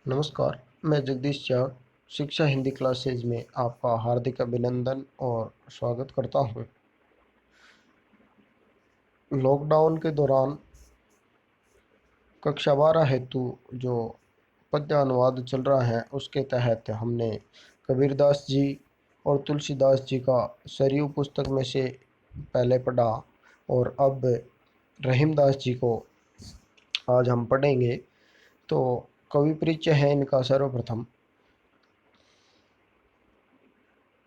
नमस्कार, मैं जगदीश चाहक शिक्षा हिंदी क्लासेज में आपका हार्दिक अभिनंदन और स्वागत करता हूँ। लॉकडाउन के दौरान कक्षा 12 हेतु जो पद्य अनुवाद चल रहा है उसके तहत हमने कबीरदास जी और तुलसीदास जी का सरयू पुस्तक में से पहले पढ़ा और अब रहीमदास जी को आज हम पढ़ेंगे। तो कवि परिचय है इनका। सर्वप्रथम,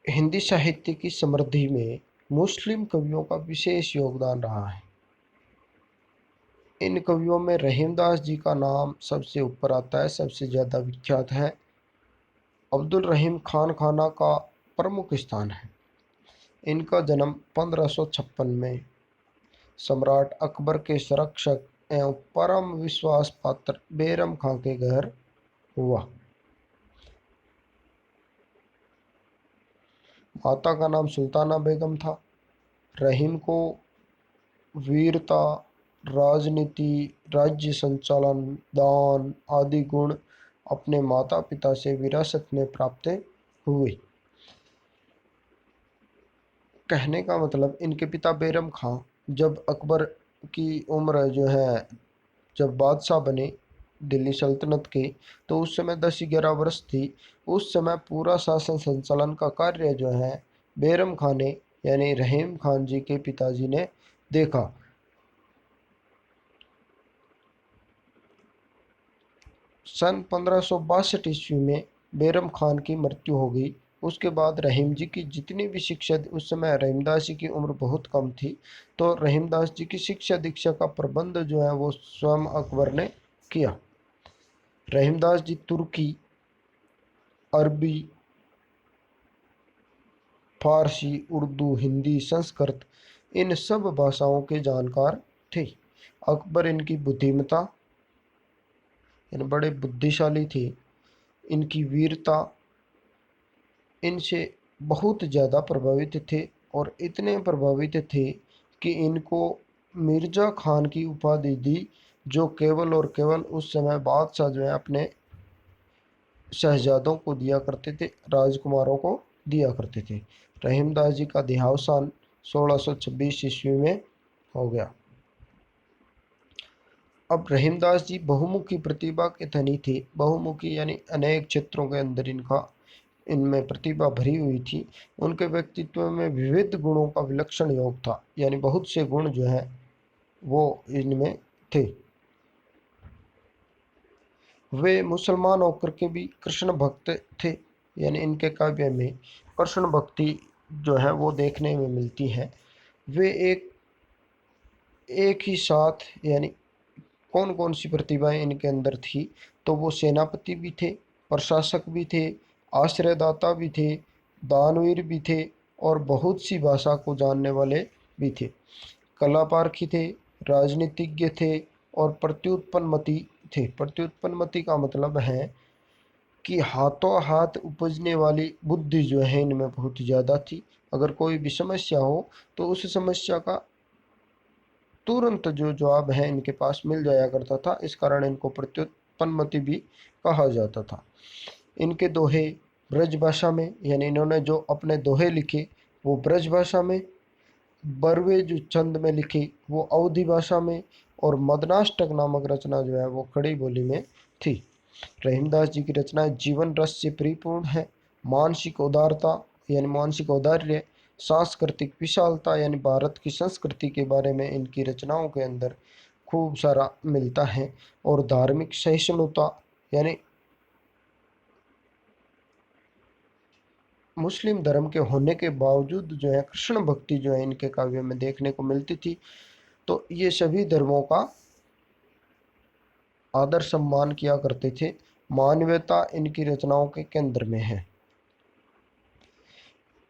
हिंदी साहित्य की समृद्धि में मुस्लिम कवियों का विशेष योगदान रहा है। इन कवियों में रहीमदास जी का नाम सबसे ऊपर आता है, सबसे ज़्यादा विख्यात है। अब्दुल रहीम खान खाना का प्रमुख स्थान है। इनका जन्म 1556 में सम्राट अकबर के संरक्षक एवं परम विश्वास पात्र बैरम खां के घर हुआ। माता का नाम सुल्ताना बेगम था। रहीम को वीरता, राजनीति, राज्य संचालन, दान आदि गुण अपने माता पिता से विरासत में प्राप्त हुए। कहने का मतलब, इनके पिता बैरम खां जब अकबर की उम्र जो है, जब बादशाह बने दिल्ली सल्तनत के, तो उस समय 10-11 वर्ष थी। उस समय पूरा शासन संचालन का कार्य जो है बैरम खां ने यानी रहीम खान जी के पिताजी ने देखा। सन 1562 ईस्वी में बैरम खान की मृत्यु हो गई। उसके बाद रहीम जी की जितनी भी शिक्षा, उस समय रहीमदास जी की उम्र बहुत कम थी, तो रहीमदास जी की शिक्षा दीक्षा का प्रबंध जो है वो स्वयं अकबर ने किया। रहीमदास जी तुर्की, अरबी, फारसी, उर्दू, हिंदी, संस्कृत इन सब भाषाओं के जानकार थे। अकबर इनकी बुद्धिमता, इन बड़े बुद्धिशाली थे। इनकी वीरता, इनसे बहुत ज़्यादा प्रभावित थे और इतने प्रभावित थे कि इनको मिर्ज़ा खान की उपाधि दी, जो केवल और केवल उस समय बादशाह जो है अपने शहजादों को दिया करते थे, राजकुमारों को दिया करते थे। रहीमदास जी का देहावसान 1626 ईस्वी में हो गया। अब रहीमदास जी बहुमुखी प्रतिभा के धनी थे। बहुमुखी यानी अनेक क्षेत्रों के अंदर इनमें प्रतिभा भरी हुई थी। उनके व्यक्तित्व में विविध गुणों का विलक्षण योग था, यानी बहुत से गुण जो है वो इनमें थे। वे मुसलमान होकर के भी कृष्ण भक्त थे, यानी इनके काव्य में कृष्ण भक्ति जो है वो देखने में मिलती है। वे एक एक ही साथ, यानी कौन कौन सी प्रतिभाएं इनके अंदर थी, तो वो सेनापति भी थे, प्रशासक भी थे, आश्रयदाता भी थे, दानवीर भी थे और बहुत सी भाषा को जानने वाले भी थे। कलापारखी थे, राजनीतिज्ञ थे और प्रत्युत्पन्नमति थे। प्रत्युत्पन्नमति का मतलब है कि हाथों हाथ उपजने वाली बुद्धि जो है इनमें बहुत ज़्यादा थी। अगर कोई भी समस्या हो तो उस समस्या का तुरंत जो जवाब है इनके पास मिल जाया करता था। इस कारण इनको प्रत्युत्पन्नमति भी कहा जाता था। इनके दोहे ब्रज भाषा में, यानी इन्होंने जो अपने दोहे लिखे वो ब्रज भाषा में, बरवे जो छंद में लिखी वो अवधी भाषा में, और मदनाष्टक नामक रचना जो है वो खड़ी बोली में थी। रहीमदास जी की रचनाएं जीवन रस से परिपूर्ण है। मानसिक उदारता यानी मानसिक औदार्य, सांस्कृतिक विशालता यानी भारत की संस्कृति के बारे में इनकी रचनाओं के अंदर खूब सारा मिलता है, और धार्मिक सहिष्णुता, यानी मुस्लिम धर्म के होने के बावजूद जो है कृष्ण भक्ति जो है इनके काव्य में देखने को मिलती थी। तो ये सभी धर्मों का आदर सम्मान किया करते थे। मानवता इनकी रचनाओं के केंद्र में है।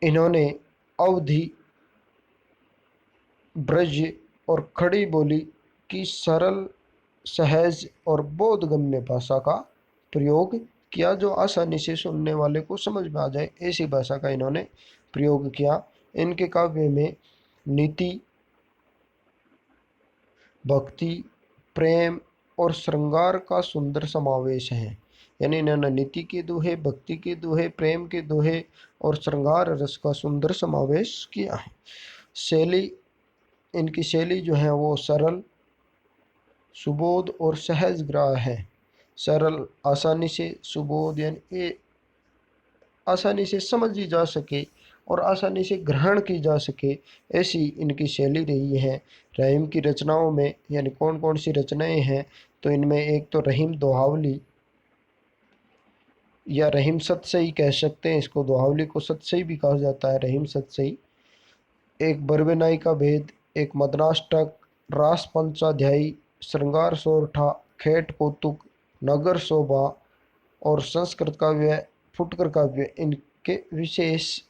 इन्होंने अवधी, ब्रज और खड़ी बोली की सरल, सहज और बोधगम्य भाषा का प्रयोग किया, जो आसानी से सुनने वाले को समझ में आ जाए, ऐसी भाषा का इन्होंने प्रयोग किया। इनके काव्य में नीति, भक्ति, प्रेम और श्रृंगार का सुंदर समावेश है। यानी इन्होंने नीति के दोहे, भक्ति के दोहे, प्रेम के दोहे और श्रृंगार रस का सुंदर समावेश किया है। शैली, इनकी शैली जो है वो सरल, सुबोध और सहज ग्राह्य है। सरल, आसानी से, सुबोध यानी ये आसानी से समझी जा सके और आसानी से ग्रहण की जा सके, ऐसी इनकी शैली रही है। रहीम की रचनाओं में यानी कौन कौन सी रचनाएं हैं, तो इनमें एक तो रहीम दोहावली या रहीम सतसई कह सकते हैं इसको, दोहावली को सतसई भी कहा जाता है, रहीम सतसई। एक बरवेनाई का भेद, एक मदनाष्टक, रास पंचाध्यायी, श्रृंगार सोरठा, खेट कौतुक, नगर शोभा और संस्कृत काव्य, फुटकर काव्य इनके विशेष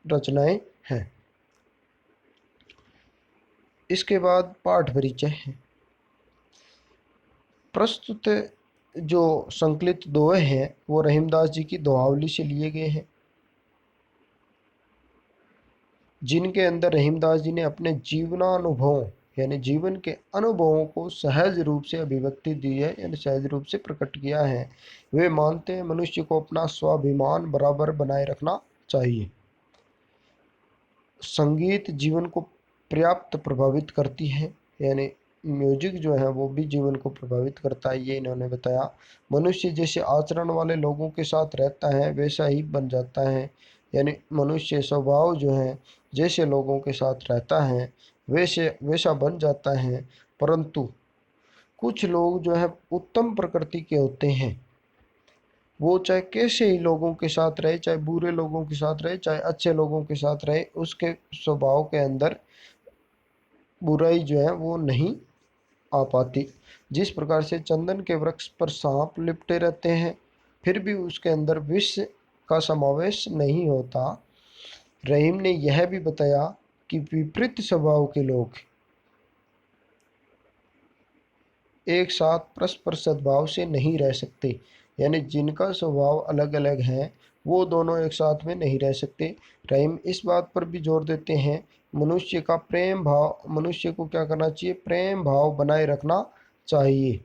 रचनाएं हैं। इसके बाद पाठ परिचय है। प्रस्तुत जो संकलित दोहे हैं वो रहीमदास जी की दोहावली से लिए गए हैं, जिनके अंदर रहीमदास जी ने अपने जीवनानुभव यानी जीवन के अनुभवों को सहज रूप से अभिव्यक्ति दी है, यानी सहज रूप से प्रकट किया है। वे मानते हैं मनुष्य को अपना स्वाभिमान बराबर बनाए रखना चाहिए। संगीत जीवन को पर्याप्त प्रभावित करती है, यानी म्यूजिक जो है वो भी जीवन को प्रभावित करता है, ये इन्होंने बताया। मनुष्य जैसे आचरण वाले लोगों के साथ रहता है वैसा ही बन जाता है, यानी मनुष्य स्वभाव जो है जैसे लोगों के साथ रहता है वैसे वैसा बन जाता है। परंतु कुछ लोग जो है उत्तम प्रकृति के होते हैं, वो चाहे कैसे ही लोगों के साथ रहे, चाहे बुरे लोगों के साथ रहे, चाहे अच्छे लोगों के साथ रहे, उसके स्वभाव के अंदर बुराई जो है वो नहीं आ पाती। जिस प्रकार से चंदन के वृक्ष पर सांप लिपटे रहते हैं फिर भी उसके अंदर विष का समावेश नहीं होता, रहीम ने यह भी बताया कि विपरीत स्वभाव के लोग एक साथ परस्पर सद्भाव से नहीं रह सकते, यानी जिनका स्वभाव अलग अलग है वो दोनों एक साथ में नहीं रह सकते। रहीम इस बात पर भी जोर देते हैं मनुष्य का प्रेम भाव, मनुष्य को क्या करना चाहिए, प्रेम भाव बनाए रखना चाहिए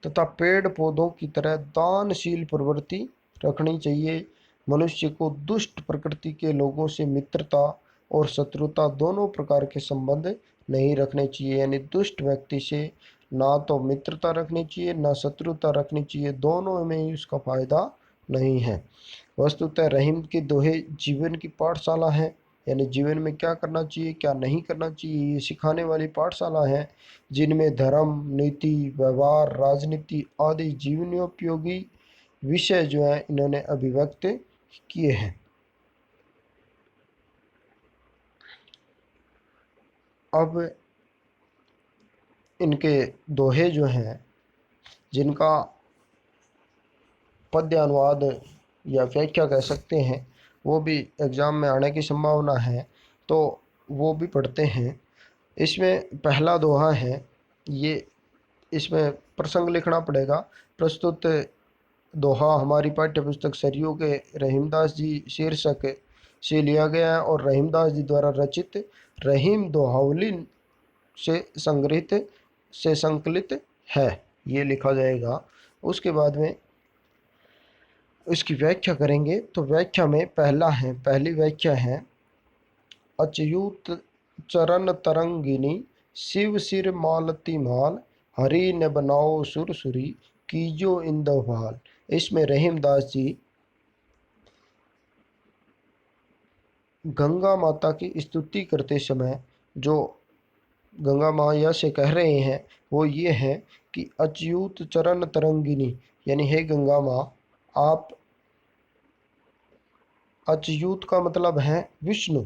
तथा पेड़ पौधों की तरह दानशील प्रवृत्ति रखनी चाहिए। मनुष्य को दुष्ट प्रकृति के लोगों से मित्रता और शत्रुता दोनों प्रकार के संबंध नहीं रखने चाहिए, यानी दुष्ट व्यक्ति से ना तो मित्रता रखनी चाहिए ना शत्रुता रखनी चाहिए, दोनों में ही उसका फायदा नहीं है। वस्तुतः रहीम के दोहे जीवन की पाठशाला है, यानी जीवन में क्या करना चाहिए क्या नहीं करना चाहिए ये सिखाने वाली पाठशाला है, जिनमें धर्म, नीति, व्यवहार, राजनीति आदि जीवनोपयोगी विषय जो है इन्होंने अभिव्यक्त किए हैं। अब इनके दोहे जो हैं जिनका पद्य अनुवाद या व्याख्या कह सकते हैं वो भी एग्ज़ाम में आने की संभावना है, तो वो भी पढ़ते हैं। इसमें पहला दोहा है, ये इसमें प्रसंग लिखना पड़ेगा। प्रस्तुत दोहा हमारी पाठ्य पुस्तक सरयू के रहीमदास जी शीर्षक से लिया गया है और रहीमदास जी द्वारा रचित रहीम दोहावली से संग्रहित से संकलित है, ये लिखा जाएगा। उसके बाद में इसकी व्याख्या करेंगे, तो व्याख्या में पहली व्याख्या है, अच्युत चरण तरंगिनी शिव सिर मालती माल, हरि ने बनाओ सुर सुरी कीजो इंदव भाल। इसमें रहीमदास जी गंगा माता की स्तुति करते समय जो गंगा माया से कह रहे हैं वो ये है कि अच्युत चरण तरंगिनी, यानी हे गंगा माँ आप, अच्युत का मतलब है विष्णु,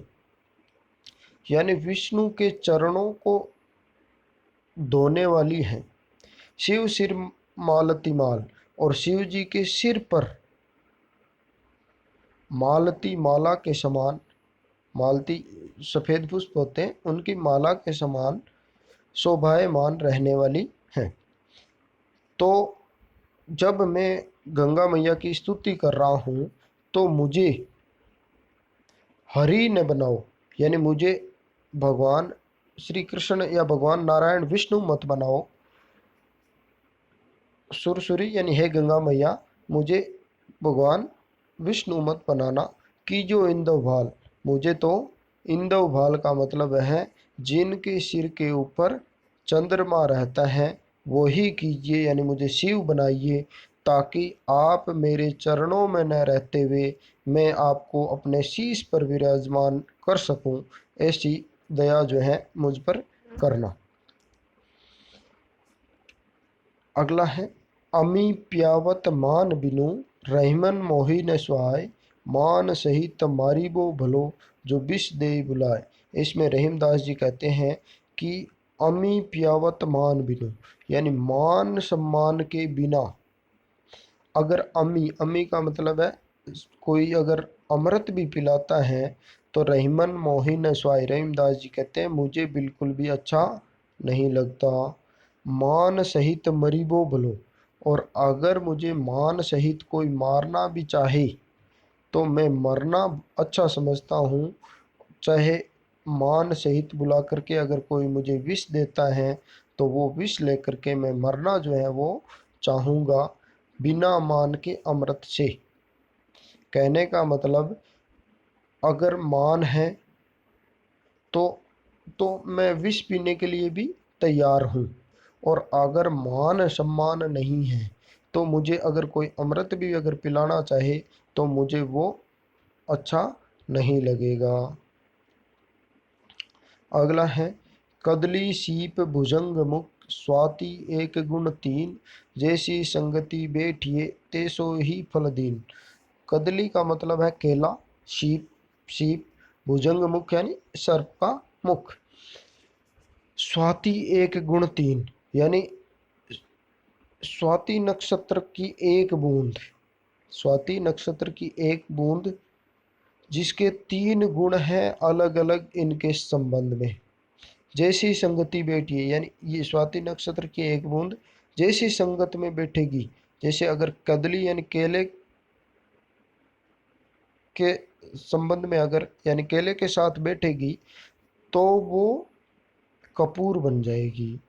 यानी विष्णु के चरणों को धोने वाली है। शिव सिर मालती माल, और शिव जी के सिर पर मालती माला के समान, मालती सफ़ेद पुष्प होते हैं उनकी माला के समान शोभायमान रहने वाली हैं। तो जब मैं गंगा मैया की स्तुति कर रहा हूँ तो मुझे हरि ने बनाओ, यानी मुझे भगवान श्री कृष्ण या भगवान नारायण विष्णु मत बनाओ, सुरसुरी यानी हे गंगा मैया, मुझे भगवान विष्णु मत बनाना। कीजो इंदव भाल, मुझे तो इंदव भाल का मतलब है जिनके सिर के ऊपर चंद्रमा रहता है वही कीजिए, यानी मुझे शिव बनाइए, ताकि आप मेरे चरणों में न रहते हुए मैं आपको अपने शीश पर विराजमान कर सकूं। ऐसी दया जो है मुझ पर करना। अगला है, अमी प्यावत मान बिनु रहीमन मोहि न सुहाय, मान सहित मारिबो भलो जो विष दे बुलाए। इसमें रहीमदास जी कहते हैं कि अमी प्यावत मान बिनु, यानी मान सम्मान के बिना अगर अमी, अमी का मतलब है कोई अगर अमृत भी पिलाता है तो रहीमन मोहि न सुहाय, रहीमदास जी कहते हैं मुझे बिल्कुल भी अच्छा नहीं लगता। मान सहित मरीबो भलो, और अगर मुझे मान सहित कोई मारना भी चाहे तो मैं मरना अच्छा समझता हूँ। चाहे मान सहित बुला करके अगर कोई मुझे विष देता है तो वो विष लेकर के मैं मरना जो है वो चाहूँगा, बिना मान के अमृत से। कहने का मतलब अगर मान है तो मैं विष पीने के लिए भी तैयार हूँ, और अगर मान सम्मान नहीं है तो मुझे अगर कोई अमृत भी अगर पिलाना चाहे तो मुझे वो अच्छा नहीं लगेगा। अगला है, कदली सीप भुजंग मुख स्वाति एक गुण तीन, जैसी संगति बैठिए तेसो ही फल दीन। कदली का मतलब है केला, शीप, शीप, भुजंग मुख यानी सर्प का मुख, स्वाति एक गुण तीन, यानी स्वाति नक्षत्र की एक बूंद, स्वाति नक्षत्र की एक बूंद जिसके तीन गुण हैं अलग अलग इनके संबंध में। जैसी संगति बैठी है, यानी ये स्वाति नक्षत्र की एक बूंद जैसी संगत में बैठेगी, जैसे अगर कदली यानी केले के संबंध में अगर यानी केले के साथ बैठेगी तो वो कपूर बन जाएगी।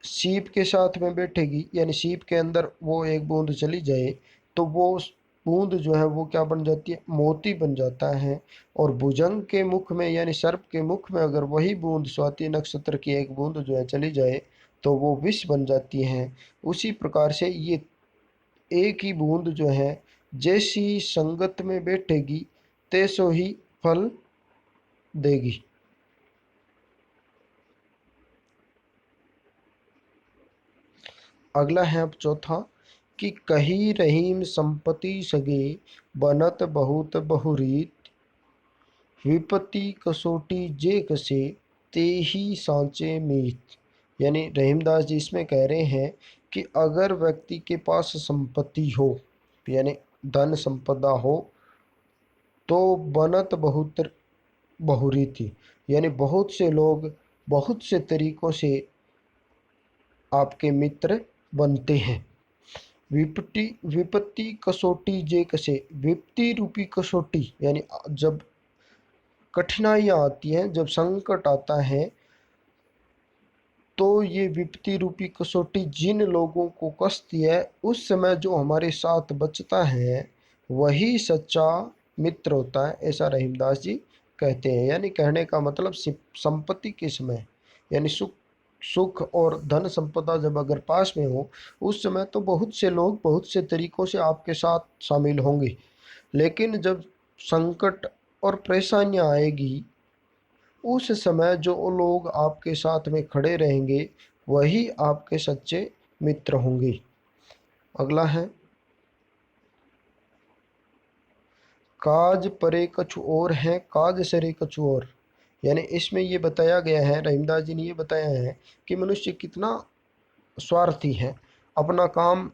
सीप के साथ में बैठेगी यानी सीप के अंदर वो एक बूंद चली जाए तो वो बूंद जो है वो क्या बन जाती है, मोती बन जाता है। और भुजंग के मुख में यानी सर्प के मुख में अगर वही बूंद स्वाति नक्षत्र की एक बूंद जो है चली जाए तो वो विष बन जाती है। उसी प्रकार से ये एक ही बूंद जो है जैसी संगत में बैठेगी तैसो ही फल देगी। अगला है अब चौथा, कि कही रहीम संपत्ति सगे बनत बहुत बहुरीत, विपत्ति कसोटी जे कसे ते ही सांचे मीत। यानी रहीमदास जी इसमें कह रहे हैं कि अगर व्यक्ति के पास संपत्ति हो यानी धन संपदा हो तो बनत बहुत बहुरीति, यानी बहुत से लोग बहुत से तरीकों से आपके मित्र बनते हैं। विपत्ति विपत्ति कसोटी जे कसे, विपत्ति रूपी कसोटी यानी जब कठिनाइयाँ आती हैं, जब संकट आता है तो ये विपत्ति रूपी कसौटी जिन लोगों को कसती है उस समय जो हमारे साथ बचता है वही सच्चा मित्र होता है, ऐसा रहीमदास जी कहते हैं। यानी कहने का मतलब संपत्ति के समय यानी सुख सुख और धन संपदा जब अगर पास में हो उस समय तो बहुत से लोग बहुत से तरीकों से आपके साथ शामिल होंगे, लेकिन जब संकट और परेशानियां आएगी उस समय जो लोग आपके साथ में खड़े रहेंगे वही आपके सच्चे मित्र होंगे। अगला है, काज परे कछु और है काज सरे कछु और, यानी इसमें ये बताया गया है, रहीमदास जी ने ये बताया है कि मनुष्य कितना स्वार्थी है। अपना काम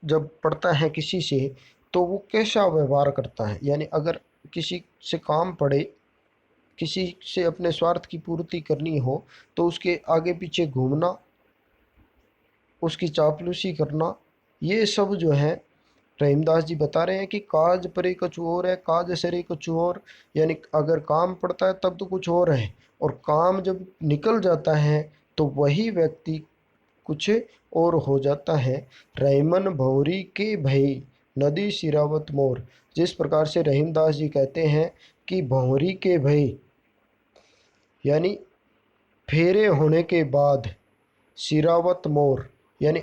जब पड़ता है किसी से तो वो कैसा व्यवहार करता है, यानी अगर किसी से काम पड़े, किसी से अपने स्वार्थ की पूर्ति करनी हो तो उसके आगे पीछे घूमना, उसकी चापलूसी करना, ये सब जो है रहीमदास जी बता रहे हैं कि काज परे कछु और है काज सरे कछु और, यानी अगर काम पड़ता है तब तो कुछ और है, और काम जब निकल जाता है तो वही व्यक्ति कुछ और हो जाता है। रहीमन भौरी के भई नदी सिरावत मोर। जिस प्रकार से रहीमदास जी कहते हैं कि भौरी के भई यानी फेरे होने के बाद, सिरावत मोर यानी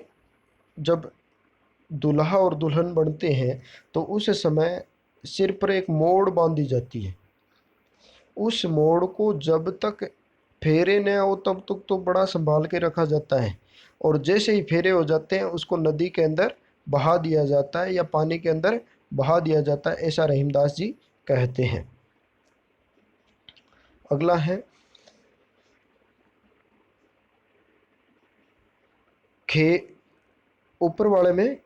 जब दूल्हा और दुल्हन बनते हैं तो उस समय सिर पर एक मोड़ बांधी जाती है। उस मोड़ को जब तक फेरे न हो तब तक तो बड़ा संभाल के रखा जाता है, और जैसे ही फेरे हो जाते हैं उसको नदी के अंदर बहा दिया जाता है या पानी के अंदर बहा दिया जाता है, ऐसा रहीमदास जी कहते हैं। अगला है खे। ऊपर वाले में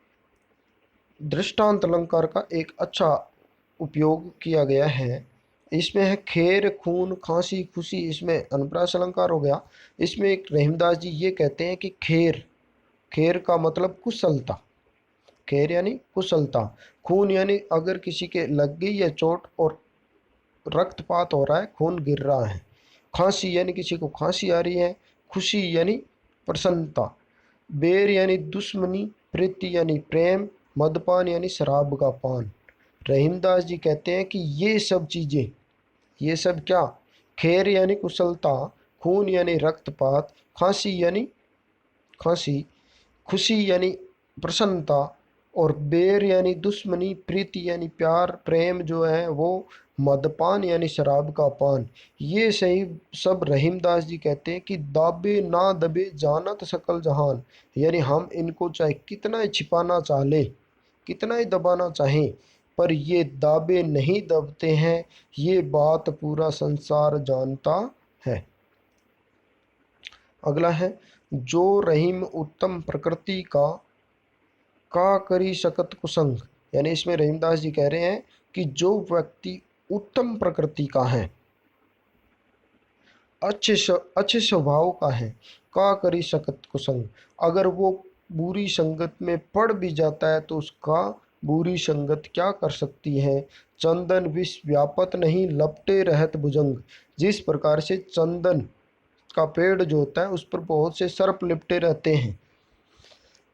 दृष्टांत अलंकार का एक अच्छा उपयोग किया गया है। इसमें है खेर खून खांसी खुशी, इसमें अनुप्रास अलंकार हो गया। इसमें एक रहीमदास जी ये कहते हैं कि खेर, खेर का मतलब कुशलता, खेर यानी कुशलता। खून यानी अगर किसी के लग गई है चोट और रक्तपात हो रहा है, खून गिर रहा है। खांसी यानी किसी को खांसी आ रही है। खुशी यानी प्रसन्नता। बेर यानी दुश्मनी। प्रीति यानी प्रेम। मदपान यानी शराब का पान। रहीमदास जी कहते हैं कि ये सब चीज़ें, ये सब क्या, खेर यानी कुशलता, खून यानी रक्तपात, खांसी यानी खांसी, खुशी यानी प्रसन्नता, और बेर यानी दुश्मनी, प्रीति यानी प्यार, प्रेम जो है वो, मदपान यानी शराब का पान। ये सही सब रहीमदास जी कहते हैं कि दाबे ना दबे जानत सकल जहान, यानी हम इनको चाहे कितना ही छिपाना चाह लें, कितना ही दबाना चाहें, पर ये दाबे नहीं दबते हैं, ये बात पूरा संसार जानता है। अगला है जो रहीम उत्तम प्रकृति का करी सकत कुसंग, यानी इसमें रहीमदास जी कह रहे हैं कि जो व्यक्ति उत्तम प्रकृति का है, अच्छे स्वभाव का है, का करी सकत कुसंग, अगर वो बुरी संगत में पड़ भी जाता है तो उसका बुरी संगत क्या कर सकती है। चंदन विष व्यापत नहीं लपटे रहत भुजंग। जिस प्रकार से चंदन का पेड़ जो होता है उस पर बहुत से सर्प लिपटे रहते हैं,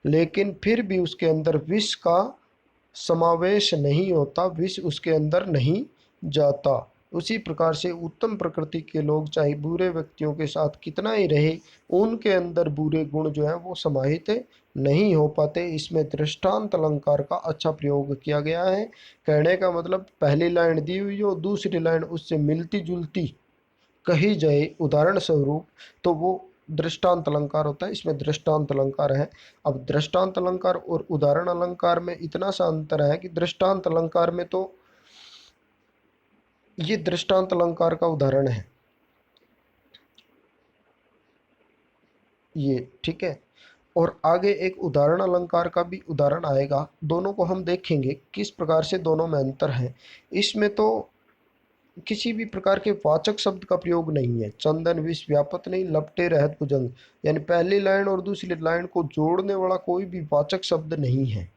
लेकिन फिर भी उसके अंदर विष का समावेश नहीं होता, विष उसके अंदर नहीं जाता। उसी प्रकार से उत्तम प्रकृति के लोग चाहे बुरे व्यक्तियों के साथ कितना ही रहे, उनके अंदर बुरे गुण जो है वो समाहित नहीं हो पाते। इसमें दृष्टांत अलंकार का अच्छा प्रयोग किया गया है। कहने का मतलब पहली लाइन दी हुई हो, दूसरी लाइन उससे मिलती जुलती कही जाए उदाहरण स्वरूप, तो वो दृष्टांत अलंकार होता है। इसमें दृष्टांत अलंकार है। अब दृष्टांत अलंकार और उदाहरण अलंकार में इतना सा अंतर है कि दृष्टांत अलंकार में तो ये दृष्टांत अलंकार का उदाहरण है ये, ठीक है। और आगे एक उदाहरण अलंकार का भी उदाहरण आएगा, दोनों को हम देखेंगे किस प्रकार से दोनों में अंतर है। इसमें तो किसी भी प्रकार के वाचक शब्द का प्रयोग नहीं है। चंदन विष व्यापत नहीं लपटे रहत भुजंग, यानी पहली लाइन और दूसरी लाइन को जोड़ने वाला कोई भी वाचक शब्द नहीं है।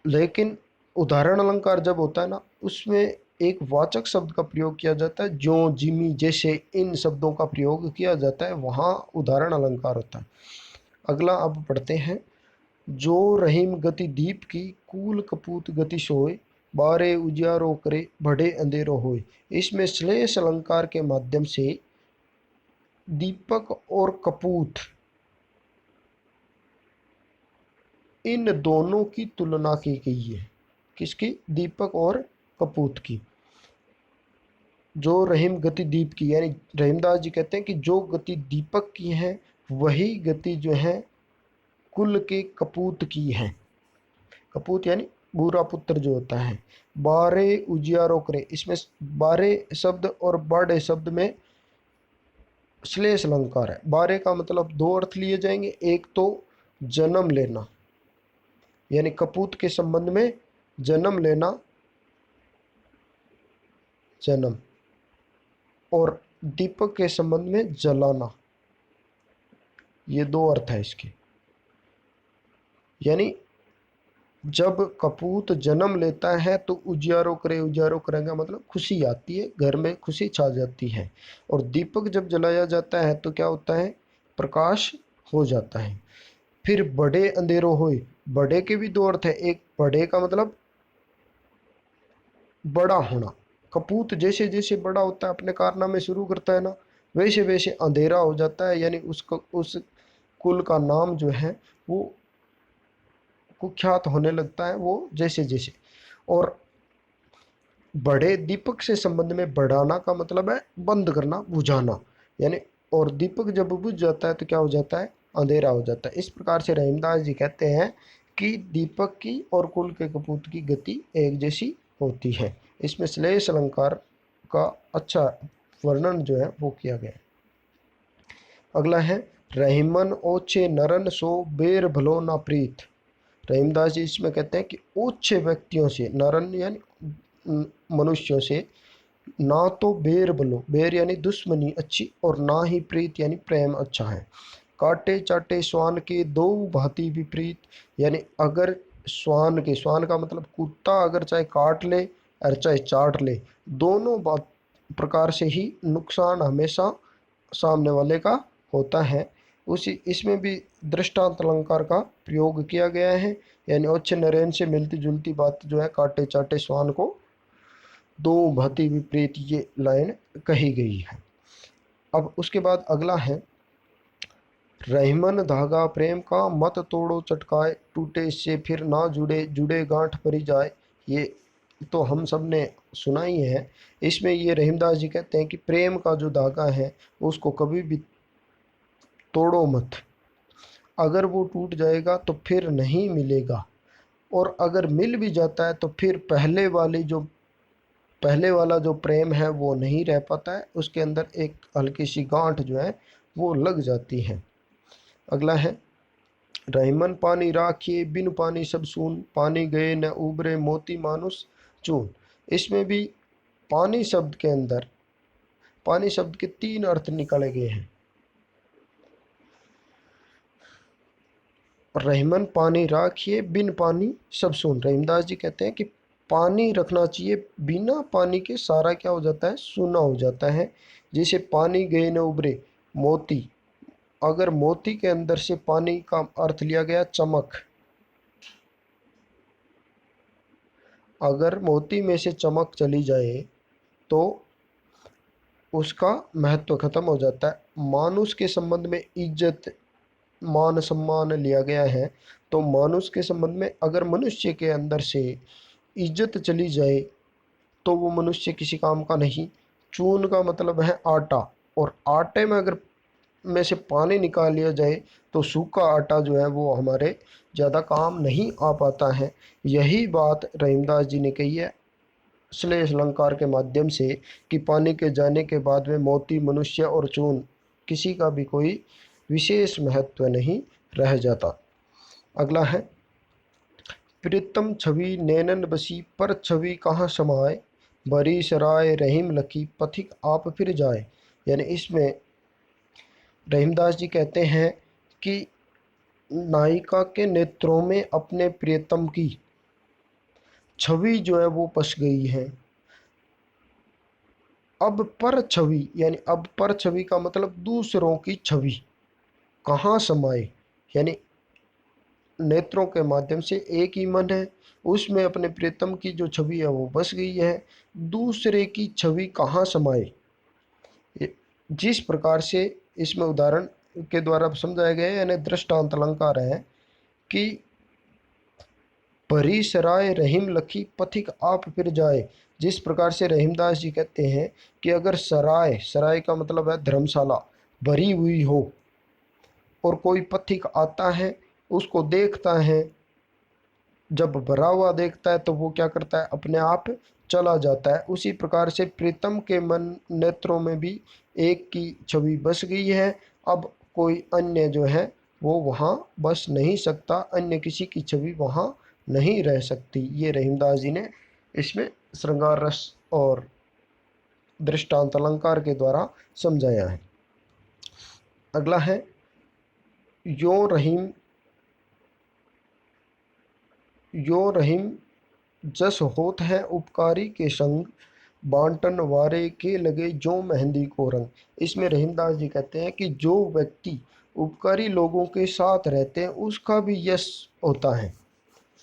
लेकिन उदाहरण अलंकार जब होता है ना, उसमें एक वाचक शब्द का प्रयोग किया जाता है, जो जिमी जैसे इन शब्दों का प्रयोग किया जाता है, वहाँ उदाहरण अलंकार होता है। अगला अब पढ़ते हैं। जो रहीम गति दीप की कूल कपूत गति सोए, बारे उजियारो करे बड़े अंधेरो होए। इसमें श्लेष अलंकार के माध्यम से दीपक और कपूत, इन दोनों की तुलना की गई है। किसकी? दीपक और कपूत की। जो रहीम गति दीप की, यानी रहीमदास जी कहते हैं कि जो गति दीपक की है वही गति जो है कुल के कपूत की है। कपूत यानी बुरा पुत्र जो होता है। बारे उजियारो करे, इसमें बारे शब्द और बाड़े शब्द में श्लेष अलंकार है। बारे का मतलब दो अर्थ लिए जाएंगे, एक तो जन्म लेना, यानी कपूत के संबंध में जन्म लेना, जन्म, और दीपक के संबंध में जलाना, ये दो अर्थ है इसके। यानी जब कपूत जन्म लेता है तो उजियारो करे, उजियारो करेगा मतलब खुशी आती है, घर में खुशी छा जाती है। और दीपक जब जलाया जाता है तो क्या होता है? प्रकाश हो जाता है। फिर बड़े अंधेरों होए, बड़े के भी दो अर्थ है। एक बड़े का मतलब बड़ा होना, कपूत जैसे जैसे बड़ा होता है अपने कारनामे शुरू करता है ना, वैसे वैसे अंधेरा हो जाता है, यानी उसको उस कुल का नाम जो है वो कुख्यात होने लगता है वो जैसे जैसे। और बड़े दीपक से संबंध में बढ़ाना का मतलब है बंद करना, बुझाना, यानी और दीपक जब बुझ जाता है तो क्या हो जाता है, अंधेरा हो जाता है। इस प्रकार से रहीमदास जी कहते हैं कि दीपक की और कुल के कपूत की गति एक जैसी होती है। इसमें श्लेष अलंकार का अच्छा वर्णन जो है वो किया गया है। अगला है, रहीमन ओछे नरन सो बेर भलो ना प्रीत। रहीमदास जी इसमें कहते हैं कि ओछे व्यक्तियों से, नरन यानी मनुष्यों से, ना तो बेर बलो, बेर यानी दुश्मनी अच्छी, और ना ही प्रीत यानी प्रेम अच्छा है। काटे चाटे स्वान के दो भांति विपरीत, यानी अगर स्वान के, स्वान का मतलब कुत्ता, अगर चाहे काट ले और चाहे चाट ले, दोनों बात प्रकार से ही नुकसान हमेशा सामने वाले का होता है। उसी इसमें भी दृष्टांत अलंकार का प्रयोग किया गया है, यानी अच्छे नरेन से मिलती जुलती बात जो है काटे चाटे स्वान को दो भांति विपरीत, ये लाइन कही गई है। अब उसके बाद अगला है, रहीमन धागा प्रेम का मत तोड़ो चटकाए, टूटे इससे फिर ना जुड़े, जुड़े गांठ भरी जाए। ये तो हम सब ने सुना ही है। इसमें ये रहीमदास जी कहते हैं कि प्रेम का जो धागा है उसको कभी भी तोड़ो मत, अगर वो टूट जाएगा तो फिर नहीं मिलेगा, और अगर मिल भी जाता है तो फिर पहले वाला जो प्रेम है वो नहीं रह पाता है, उसके अंदर एक हल्की सी गांठ जो है वो लग जाती है। अगला है, रहीमन पानी राखिए बिन पानी सब सून, पानी गए न उबरे मोती मानुस चून। इसमें भी पानी शब्द के अंदर, पानी शब्द के तीन अर्थ निकाले गए हैं। रहीमन पानी राखिए बिन पानी सब सून, रहीमदास जी कहते हैं कि पानी रखना चाहिए, बिना पानी के सारा क्या हो जाता है, सूना हो जाता है। जैसे पानी गए न उभरे, मोती, अगर मोती के अंदर से पानी का अर्थ लिया गया चमक, अगर मोती में से चमक चली जाए तो उसका महत्व खत्म हो जाता है। मानुष के संबंध में इज्जत मान सम्मान लिया गया है, तो मानुष के संबंध में अगर मनुष्य के अंदर से इज्जत चली जाए तो वो मनुष्य किसी काम का नहीं। चून का मतलब है आटा, और आटे में अगर में से पानी निकाल लिया जाए तो सूखा आटा जो है वो हमारे ज़्यादा काम नहीं आ पाता है। यही बात रहीमदास जी ने कही है श्लेष अलंकार के माध्यम से, कि पानी के जाने के बाद में मोती, मनुष्य और चून, किसी का भी कोई विशेष महत्व नहीं रह जाता। अगला है, प्रीतम छवि नैनन बसी पर छवि कहाँ समाए, बरी सराय रहीम लखी पथिक आप फिर जाए। यानी इसमें रहीमदास जी कहते हैं कि नायिका के नेत्रों में अपने प्रियतम की छवि जो है वो बस गई है। अब पर छवि, यानी अब पर छवि का मतलब दूसरों की छवि कहाँ समाए, यानी नेत्रों के माध्यम से एक ही मन है, उसमें अपने प्रियतम की जो छवि है वो बस गई है, दूसरे की छवि कहाँ समाए। जिस प्रकार से इसमें उदाहरण के द्वारा समझाया गया है, यानी दृष्टांत अलंकार है कि भरी सराय रहीम लखी पथिक आप फिर जाए। जिस प्रकार से रहीमदास जी कहते हैं कि अगर सराय, सराय का मतलब है धर्मशाला, भरी हुई हो और कोई पथिक आता है उसको देखता है, जब भरा हुआ देखता है तो वो क्या करता है, अपने आप चला जाता है। उसी प्रकार से प्रीतम के मन नेत्रों में भी एक की छवि बस गई है, अब कोई अन्य जो है वो वहाँ बस नहीं सकता, अन्य किसी की छवि वहाँ नहीं रह सकती। ये रहीमदास जी ने इसमें श्रृंगार रस और दृष्टांत अलंकार के द्वारा समझाया है। अगला है, यो रहीम, यो रहीम जस होत है उपकारी के संग, बांटन वारे के लगे जो मेहंदी को रंग। इसमें रहीमदास जी कहते हैं कि जो व्यक्ति उपकारी लोगों के साथ रहते हैं उसका भी यश होता है।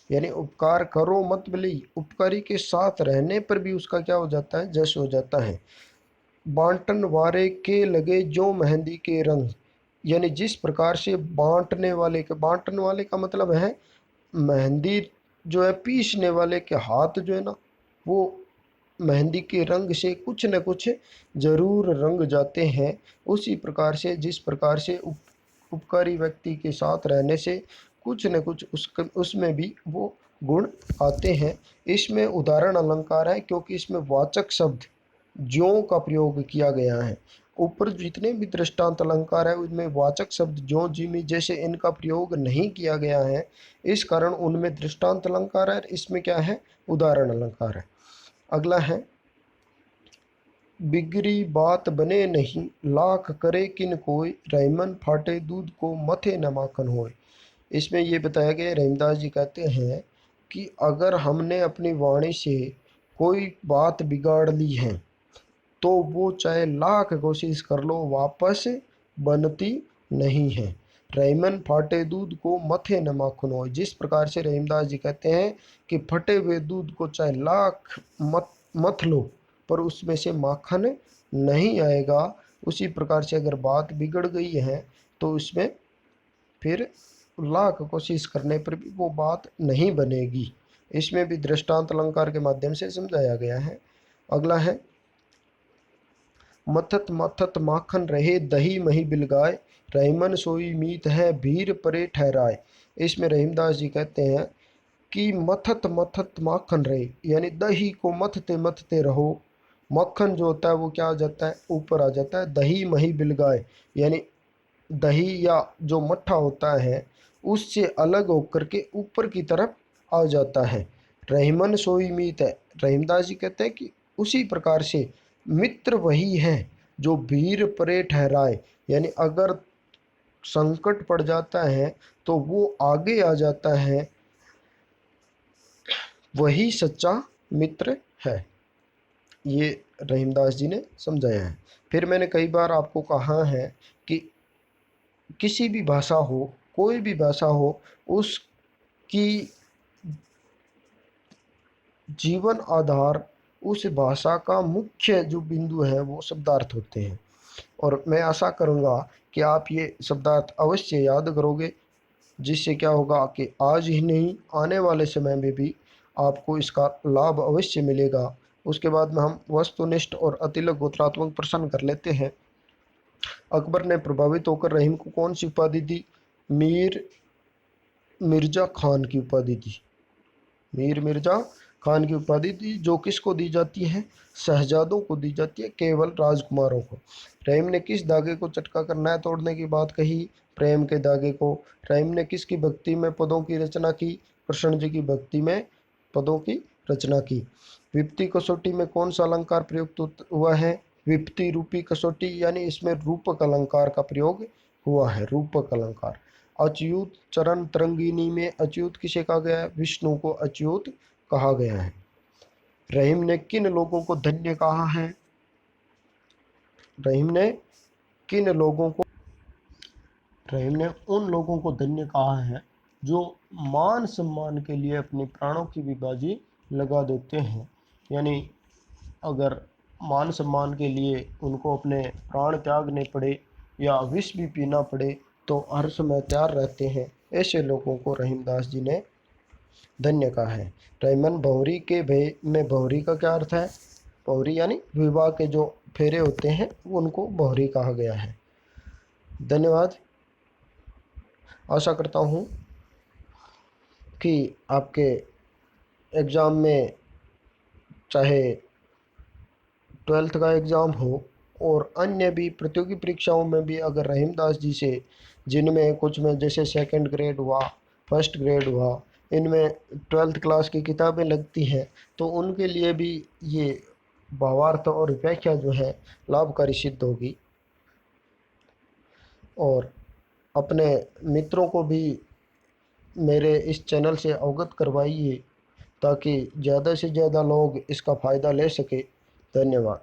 यानी उपकार करो मत भले, उपकारी के साथ रहने पर भी उसका क्या हो जाता है, जश हो जाता है। बांटन वारे के लगे जो मेहंदी के रंग, यानी जिस प्रकार से बांटने वाले का मतलब है मेहंदी जो है पीसने वाले के हाथ जो है ना, वो मेहंदी के रंग से कुछ न कुछ जरूर रंग जाते हैं। उसी प्रकार से जिस प्रकार से उपकारी व्यक्ति के साथ रहने से कुछ न कुछ उसमें भी वो गुण आते हैं। इसमें उदाहरण अलंकार है क्योंकि इसमें वाचक शब्द ज्यों का प्रयोग किया गया है। ऊपर जितने भी दृष्टांत अलंकार है उनमें वाचक शब्द ज्यों जिमी जैसे इनका प्रयोग नहीं किया गया है, इस कारण उनमें दृष्टांत अलंकार है, इसमें क्या है, उदाहरण अलंकार है। अगला है, बिगड़ी बात बने नहीं लाख करे किन कोई, रहीमन फाटे दूध को मथे न माखन होए। इसमें ये बताया गया, रहीमदास जी कहते हैं कि अगर हमने अपनी वाणी से कोई बात बिगाड़ ली है तो वो चाहे लाख कोशिश कर लो वापस बनती नहीं है। रहीमन फाटे दूध को मथे न माखन होए। जिस प्रकार से रहीमदास जी कहते हैं कि फटे हुए दूध को चाहे लाख मथ लो पर उसमें से माखन नहीं आएगा, उसी प्रकार से अगर बात बिगड़ गई है तो उसमें फिर लाख कोशिश करने पर भी वो बात नहीं बनेगी। इसमें भी दृष्टांत अलंकार के माध्यम से समझाया गया है। अगला है, मथत मथत माखन रहे दही मही बिलगाए, रहीमन सोई मीत है भीर परे ठहराए। इसमें रहीमदास जी कहते हैं कि मथत मथत माखन रहे, यानी दही को मथते मथते रहो, मक्खन जो होता है वो क्या आ जाता है, ऊपर आ जाता है। दही मही बिलगाए, यानी दही या जो मट्ठा होता है उससे अलग होकर के ऊपर की तरफ आ जाता है। रहीमन सोई मीत है, रहीमदास जी कहते हैं कि उसी प्रकार से मित्र वही है जो भीर परे ठहराए, यानी अगर संकट पड़ जाता है तो वो आगे आ जाता है, वही सच्चा मित्र है। ये रहीमदास जी ने समझाया है। फिर मैंने कई बार आपको कहा है कि किसी भी भाषा हो, कोई भी भाषा हो, उसकी जीवन आधार, उस भाषा का मुख्य जो बिंदु है वो शब्दार्थ होते हैं। और मैं आशा करूँगा कि आप ये शब्दार्थ अवश्य याद करोगे, जिससे क्या होगा कि आज ही नहीं आने वाले समय में भी आपको इसका लाभ अवश्य मिलेगा। उसके बाद में हम वस्तुनिष्ठ और अतिलक गोत्रात्मक प्रश्न कर लेते हैं। अकबर ने प्रभावित होकर रहीम को कौन सी उपाधि दी? मीर मिर्जा खान की उपाधि दी। मीर मिर्जा खान की उपाधि दी, जो किसको दी जाती है? शहजादों को दी जाती है, केवल राजकुमारों को। रहीम ने किस धागे को चटका कर नया तोड़ने की बात कही? प्रेम के धागे को। रहीम ने किसकी भक्ति में पदों की रचना की? कृष्ण जी की भक्ति में पदों की रचना की। विपत्ति कसौटी में कौन सा अलंकार प्रयुक्त हुआ है? विपत्ति रूपी कसौटी, यानी इसमें रूपक अलंकार का प्रयोग हुआ है, रूपक अलंकार। अच्युत चरण तरंगिनी में अच्युत किसे कहा गया है? विष्णु को अच्युत कहा गया है। रहीम ने किन लोगों को धन्य कहा है? रहीम ने किन लोगों को रहीम ने उन लोगों को धन्य कहा है जो मान सम्मान के लिए अपने प्राणों की भी बाजी लगा देते हैं। यानी अगर मान सम्मान के लिए उनको अपने प्राण त्यागने पड़े या विष भी पीना पड़े तो हर समय तैयार रहते हैं, ऐसे लोगों को रहीमदास जी ने धन्य कहा है। रहीमन भंवरी के भय में, भंवरी का क्या अर्थ है? भंवरी यानी विवाह के जो फेरे होते हैं उनको भंवरी कहा गया है। धन्यवाद। आशा करता हूँ कि आपके एग्ज़ाम में, चाहे 12th का एग्ज़ाम हो और अन्य भी प्रतियोगी परीक्षाओं में भी, अगर रहीमदास जी से, जिनमें कुछ में जैसे सेकंड ग्रेड हुआ, फर्स्ट ग्रेड हुआ, इनमें 12th क्लास की किताबें लगती हैं तो उनके लिए भी ये भावार्थ और व्याख्या जो है लाभकारी सिद्ध होगी। और अपने मित्रों को भी मेरे इस चैनल से अवगत करवाइए ताकि ज़्यादा से ज़्यादा लोग इसका फ़ायदा ले सके। धन्यवाद।